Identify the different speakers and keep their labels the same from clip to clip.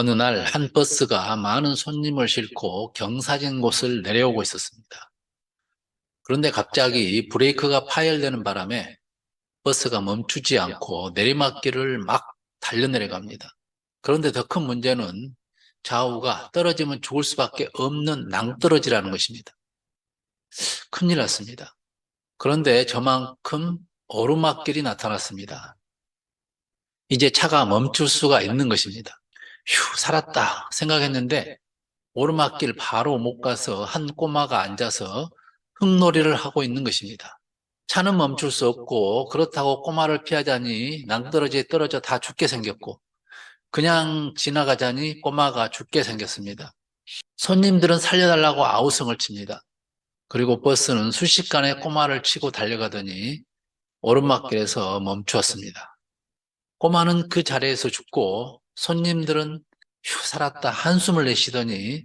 Speaker 1: 어느 날 한 버스가 많은 손님을 싣고 경사진 곳을 내려오고 있었습니다. 그런데 갑자기 브레이크가 파열되는 바람에 버스가 멈추지 않고 내리막길을 막 달려내려갑니다. 그런데 더 큰 문제는 좌우가 떨어지면 죽을 수밖에 없는 낭떠러지라는 것입니다. 큰일 났습니다. 그런데 저만큼 오르막길이 나타났습니다. 이제 차가 멈출 수가 있는 것입니다. 휴, 살았다 생각했는데 오르막길 바로 못 가서 한 꼬마가 앉아서 흙놀이를 하고 있는 것입니다. 차는 멈출 수 없고 그렇다고 꼬마를 피하자니 낭떠러지에 떨어져 다 죽게 생겼고 그냥 지나가자니 꼬마가 죽게 생겼습니다. 손님들은 살려달라고 아우성을 칩니다. 그리고 버스는 순식간에 꼬마를 치고 달려가더니 오르막길에서 멈추었습니다. 꼬마는 그 자리에서 죽고 손님들은 휴 살았다 한숨을 내쉬더니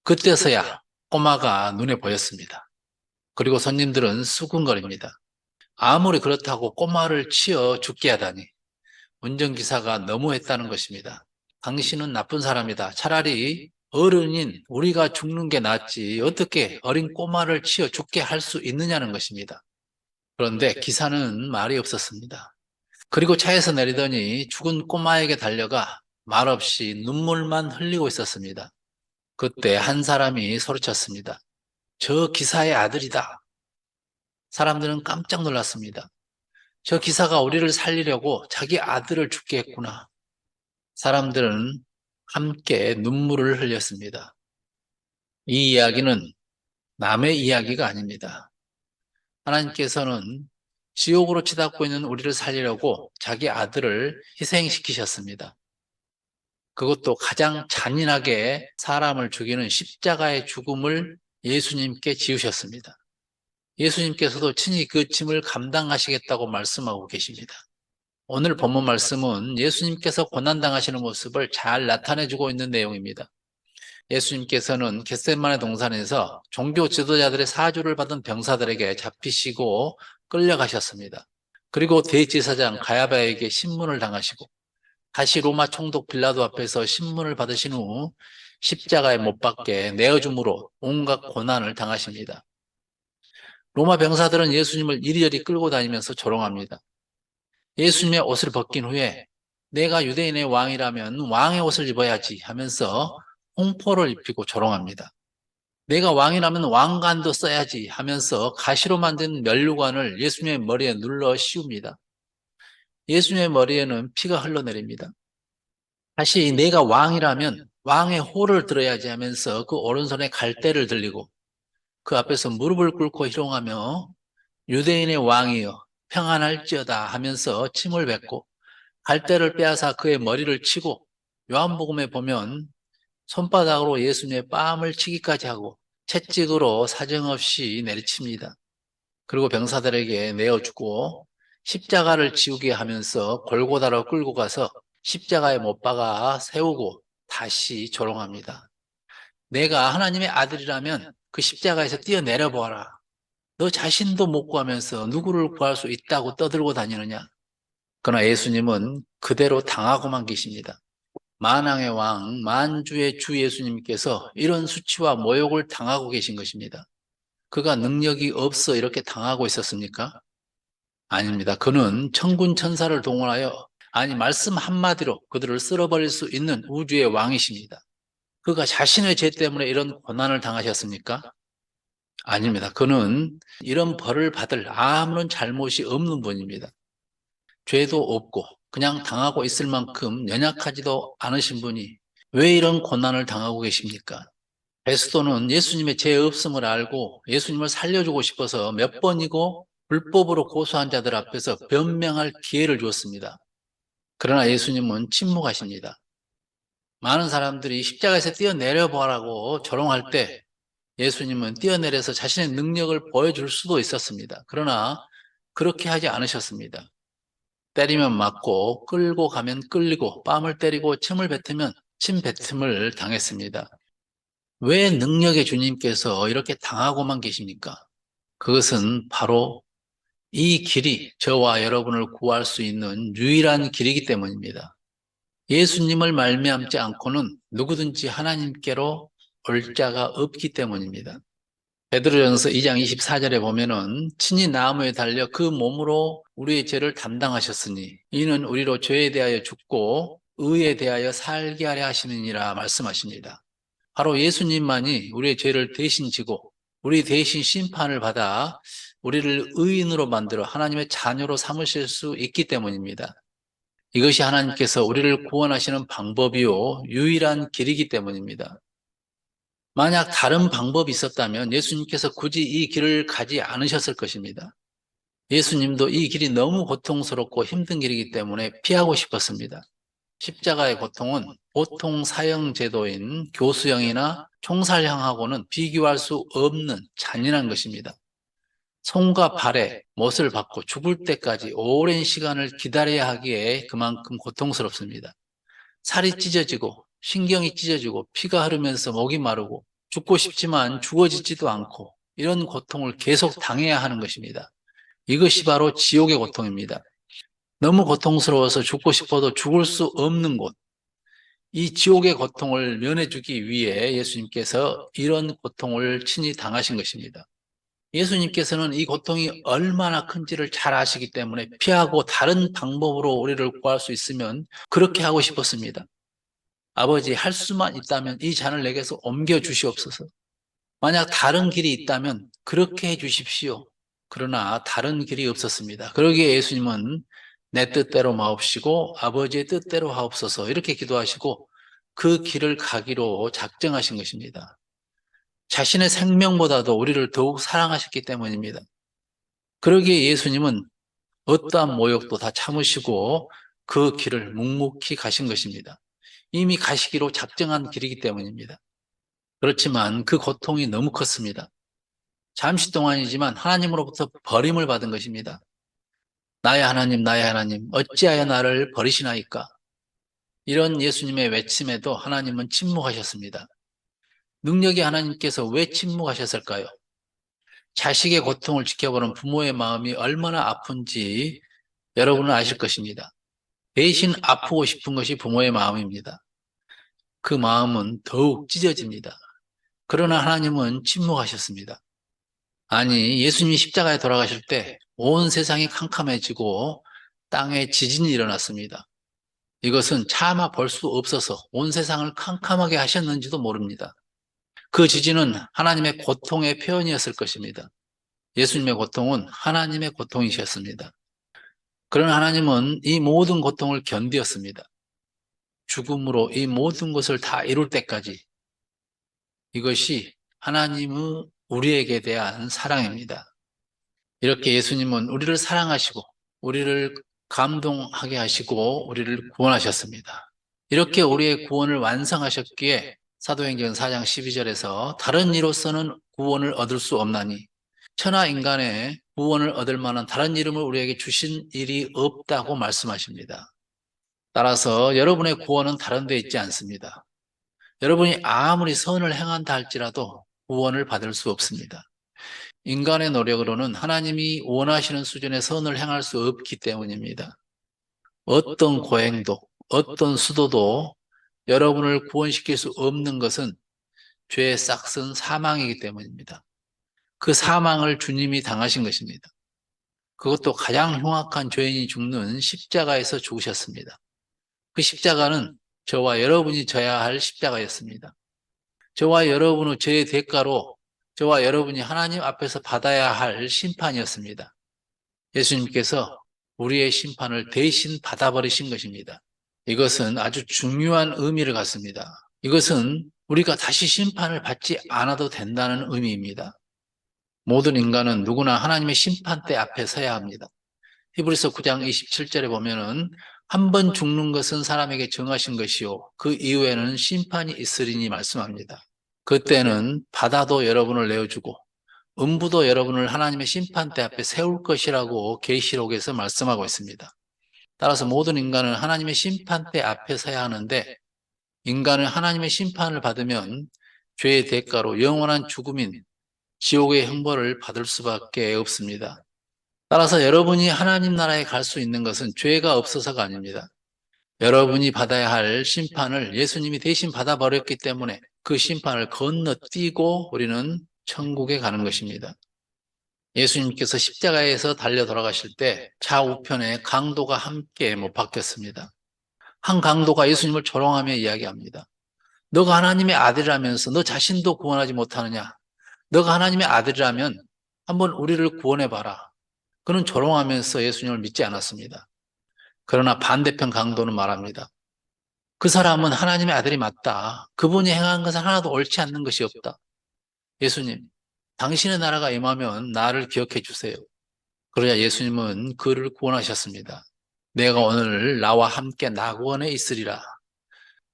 Speaker 1: 그때서야 꼬마가 눈에 보였습니다. 그리고 손님들은 수군거립니다. 아무리 그렇다고 꼬마를 치어 죽게 하다니 운전기사가 너무했다는 것입니다. 당신은 나쁜 사람이다. 차라리 어른인 우리가 죽는 게 낫지 어떻게 어린 꼬마를 치어 죽게 할 수 있느냐는 것입니다. 그런데 기사는 말이 없었습니다. 그리고 차에서 내리더니 죽은 꼬마에게 달려가 말없이 눈물만 흘리고 있었습니다. 그때 한 사람이 소리쳤습니다. 저 기사의 아들이다. 사람들은 깜짝 놀랐습니다. 저 기사가 우리를 살리려고 자기 아들을 죽게 했구나. 사람들은 함께 눈물을 흘렸습니다. 이 이야기는 남의 이야기가 아닙니다. 하나님께서는 지옥으로 치닫고 있는 우리를 살리려고 자기 아들을 희생시키셨습니다. 그것도 가장 잔인하게 사람을 죽이는 십자가의 죽음을 예수님께 지으셨습니다. 예수님께서도 친히 그 짐을 감당하시겠다고 말씀하고 계십니다. 오늘 본문 말씀은 예수님께서 고난당하시는 모습을 잘 나타내주고 있는 내용입니다. 예수님께서는 겟세마네 동산에서 종교 지도자들의 사주를 받은 병사들에게 잡히시고 끌려가셨습니다. 그리고 대제사장 가야바에게 신문을 당하시고 다시 로마 총독 빌라도 앞에서 신문을 받으신 후 십자가에 못 박게 내어줌으로 온갖 고난을 당하십니다. 로마 병사들은 예수님을 이리저리 끌고 다니면서 조롱합니다. 예수님의 옷을 벗긴 후에 내가 유대인의 왕이라면 왕의 옷을 입어야지 하면서 홍포를 입히고 조롱합니다. 내가 왕이라면 왕관도 써야지 하면서 가시로 만든 면류관을 예수님의 머리에 눌러 씌웁니다. 예수님의 머리에는 피가 흘러내립니다. 다시 내가 왕이라면 왕의 호를 들어야지 하면서 그 오른손에 갈대를 들리고 그 앞에서 무릎을 꿇고 희롱하며 유대인의 왕이여 평안할지어다 하면서 침을 뱉고 갈대를 빼앗아 그의 머리를 치고 요한복음에 보면 손바닥으로 예수님의 뺨을 치기까지 하고 채찍으로 사정없이 내리칩니다. 그리고 병사들에게 내어주고 십자가를 지우게 하면서 골고다로 끌고 가서 십자가에 못 박아 세우고 다시 조롱합니다. 내가 하나님의 아들이라면 그 십자가에서 뛰어내려 보아라. 너 자신도 못 구하면서 누구를 구할 수 있다고 떠들고 다니느냐? 그러나 예수님은 그대로 당하고만 계십니다. 만왕의 왕, 만주의 주 예수님께서 이런 수치와 모욕을 당하고 계신 것입니다. 그가 능력이 없어 이렇게 당하고 있었습니까? 아닙니다. 그는 천군 천사를 동원하여 말씀 한마디로 그들을 쓸어버릴 수 있는 우주의 왕이십니다. 그가 자신의 죄 때문에 이런 고난을 당하셨습니까? 아닙니다. 그는 이런 벌을 받을 아무런 잘못이 없는 분입니다. 죄도 없고 그냥 당하고 있을 만큼 연약하지도 않으신 분이 왜 이런 고난을 당하고 계십니까? 베스도는 예수님의 죄 없음을 알고 예수님을 살려주고 싶어서 몇 번이고 불법으로 고소한 자들 앞에서 변명할 기회를 주었습니다. 그러나 예수님은 침묵하십니다. 많은 사람들이 십자가에서 뛰어내려 보라고 조롱할 때 예수님은 뛰어내려서 자신의 능력을 보여줄 수도 있었습니다. 그러나 그렇게 하지 않으셨습니다. 때리면 맞고 끌고 가면 끌리고 뺨을 때리고 침을 뱉으면 침 뱉음을 당했습니다. 왜 능력의 주님께서 이렇게 당하고만 계십니까? 그것은 바로 이 길이 저와 여러분을 구할 수 있는 유일한 길이기 때문입니다. 예수님을 말미암지 않고는 누구든지 하나님께로 올 자가 없기 때문입니다. 베드로전서 2장 24절에 보면은 친히 나무에 달려 그 몸으로 우리의 죄를 담당하셨으니 이는 우리로 죄에 대하여 죽고 의에 대하여 살게 하려 하심이니라 말씀하십니다. 바로 예수님만이 우리의 죄를 대신 지고 우리 대신 심판을 받아 우리를 의인으로 만들어 하나님의 자녀로 삼으실 수 있기 때문입니다. 이것이 하나님께서 우리를 구원하시는 방법이요 유일한 길이기 때문입니다. 만약 다른 방법이 있었다면 예수님께서 굳이 이 길을 가지 않으셨을 것입니다. 예수님도 이 길이 너무 고통스럽고 힘든 길이기 때문에 피하고 싶었습니다. 십자가의 고통은 보통 사형 제도인 교수형이나 총살형하고는 비교할 수 없는 잔인한 것입니다. 손과 발에 못을 박고 죽을 때까지 오랜 시간을 기다려야 하기에 그만큼 고통스럽습니다. 살이 찢어지고 신경이 찢어지고 피가 흐르면서 목이 마르고 죽고 싶지만 죽어지지도 않고 이런 고통을 계속 당해야 하는 것입니다. 이것이 바로 지옥의 고통입니다. 너무 고통스러워서 죽고 싶어도 죽을 수 없는 곳, 이 지옥의 고통을 면해주기 위해 예수님께서 이런 고통을 친히 당하신 것입니다. 예수님께서는 이 고통이 얼마나 큰지를 잘 아시기 때문에 피하고 다른 방법으로 우리를 구할 수 있으면 그렇게 하고 싶었습니다. 아버지, 할 수만 있다면 이 잔을 내게서 옮겨 주시옵소서. 만약 다른 길이 있다면 그렇게 해 주십시오. 그러나 다른 길이 없었습니다. 그러기에 예수님은 내 뜻대로 마옵시고 아버지의 뜻대로 하옵소서 이렇게 기도하시고 그 길을 가기로 작정하신 것입니다. 자신의 생명보다도 우리를 더욱 사랑하셨기 때문입니다. 그러기에 예수님은 어떠한 모욕도 다 참으시고 그 길을 묵묵히 가신 것입니다. 이미 가시기로 작정한 길이기 때문입니다. 그렇지만 그 고통이 너무 컸습니다. 잠시 동안이지만 하나님으로부터 버림을 받은 것입니다. 나의 하나님, 어찌하여 나를 버리시나이까? 이런 예수님의 외침에도 하나님은 침묵하셨습니다. 능력의 하나님께서 왜 침묵하셨을까요? 자식의 고통을 지켜보는 부모의 마음이 얼마나 아픈지 여러분은 아실 것입니다. 대신 아프고 싶은 것이 부모의 마음입니다. 그 마음은 더욱 찢어집니다. 그러나 하나님은 침묵하셨습니다. 아니, 예수님이 십자가에 돌아가실 때 온 세상이 캄캄해지고 땅에 지진이 일어났습니다. 이것은 차마 볼 수 없어서 온 세상을 캄캄하게 하셨는지도 모릅니다. 그 지진은 하나님의 고통의 표현이었을 것입니다. 예수님의 고통은 하나님의 고통이셨습니다. 그러나 하나님은 이 모든 고통을 견디었습니다. 죽음으로 이 모든 것을 다 이룰 때까지. 이것이 하나님의 우리에게 대한 사랑입니다. 이렇게 예수님은 우리를 사랑하시고 우리를 감동하게 하시고 우리를 구원하셨습니다. 이렇게 우리의 구원을 완성하셨기에 사도행전 4장 12절에서 다른 이로서는 구원을 얻을 수 없나니 천하 인간의 구원을 얻을 만한 다른 이름을 우리에게 주신 일이 없다고 말씀하십니다. 따라서 여러분의 구원은 다른 데 있지 않습니다. 여러분이 아무리 선을 행한다 할지라도 구원을 받을 수 없습니다. 인간의 노력으로는 하나님이 원하시는 수준의 선을 행할 수 없기 때문입니다. 어떤 고행도, 어떤 수도도 여러분을 구원시킬 수 없는 것은 죄의 싹슨 사망이기 때문입니다. 그 사망을 주님이 당하신 것입니다. 그것도 가장 흉악한 죄인이 죽는 십자가에서 죽으셨습니다. 그 십자가는 저와 여러분이 져야 할 십자가였습니다. 저와 여러분의 죄의 대가로 저와 여러분이 하나님 앞에서 받아야 할 심판이었습니다. 예수님께서 우리의 심판을 대신 받아버리신 것입니다. 이것은 아주 중요한 의미를 갖습니다. 이것은 우리가 다시 심판을 받지 않아도 된다는 의미입니다. 모든 인간은 누구나 하나님의 심판대 앞에 서야 합니다. 히브리서 9장 27절에 보면은 한 번 죽는 것은 사람에게 정하신 것이요 그 이후에는 심판이 있으리니 말씀합니다. 그때는 바다도 여러분을 내어주고 음부도 여러분을 하나님의 심판대 앞에 세울 것이라고 계시록에서 말씀하고 있습니다. 따라서 모든 인간은 하나님의 심판대 앞에 서야 하는데 인간은 하나님의 심판을 받으면 죄의 대가로 영원한 죽음인 지옥의 형벌을 받을 수밖에 없습니다. 따라서 여러분이 하나님 나라에 갈 수 있는 것은 죄가 없어서가 아닙니다. 여러분이 받아야 할 심판을 예수님이 대신 받아버렸기 때문에 그 심판을 건너뛰고 우리는 천국에 가는 것입니다. 예수님께서 십자가에서 달려 돌아가실 때 좌우편에 강도가 함께 못 박혔습니다. 한 강도가 예수님을 조롱하며 이야기합니다. 너가 하나님의 아들이라면서 너 자신도 구원하지 못하느냐? 너가 하나님의 아들이라면 한번 우리를 구원해봐라. 그는 조롱하면서 예수님을 믿지 않았습니다. 그러나 반대편 강도는 말합니다. 그 사람은 하나님의 아들이 맞다. 그분이 행한 것은 하나도 옳지 않는 것이 없다. 예수님, 당신의 나라가 임하면 나를 기억해 주세요. 그러자 예수님은 그를 구원하셨습니다. 내가 오늘 나와 함께 낙원에 있으리라.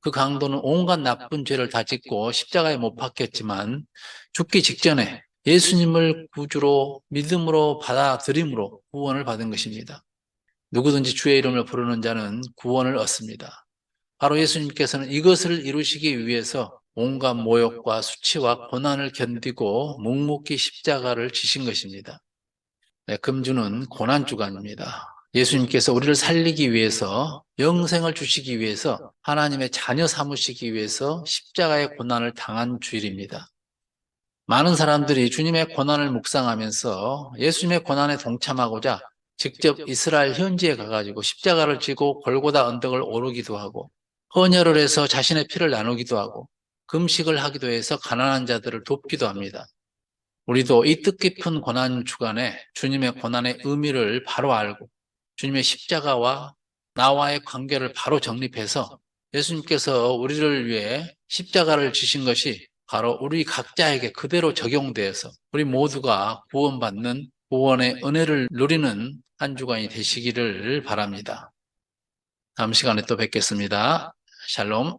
Speaker 1: 그 강도는 온갖 나쁜 죄를 다 짓고 십자가에 못 박혔지만 죽기 직전에 예수님을 구주로 믿음으로 받아들임으로 구원을 받은 것입니다. 누구든지 주의 이름을 부르는 자는 구원을 얻습니다. 바로 예수님께서는 이것을 이루시기 위해서 온갖 모욕과 수치와 고난을 견디고 묵묵히 십자가를 지신 것입니다. 네, 금주는 고난주간입니다. 예수님께서 우리를 살리기 위해서, 영생을 주시기 위해서, 하나님의 자녀 삼으시기 위해서 십자가의 고난을 당한 주일입니다. 많은 사람들이 주님의 고난을 묵상하면서 예수님의 고난에 동참하고자 직접 이스라엘 현지에 가가지고 십자가를 지고 골고다 언덕을 오르기도 하고 헌혈을 해서 자신의 피를 나누기도 하고 금식을 하기도 해서 가난한 자들을 돕기도 합니다. 우리도 이 뜻깊은 고난 주간에 주님의 고난의 의미를 바로 알고 주님의 십자가와 나와의 관계를 바로 정립해서 예수님께서 우리를 위해 십자가를 지신 것이 바로 우리 각자에게 그대로 적용되어서 우리 모두가 구원받는 구원의 은혜를 누리는 한 주간이 되시기를 바랍니다. 다음 시간에 또 뵙겠습니다. 샬롬.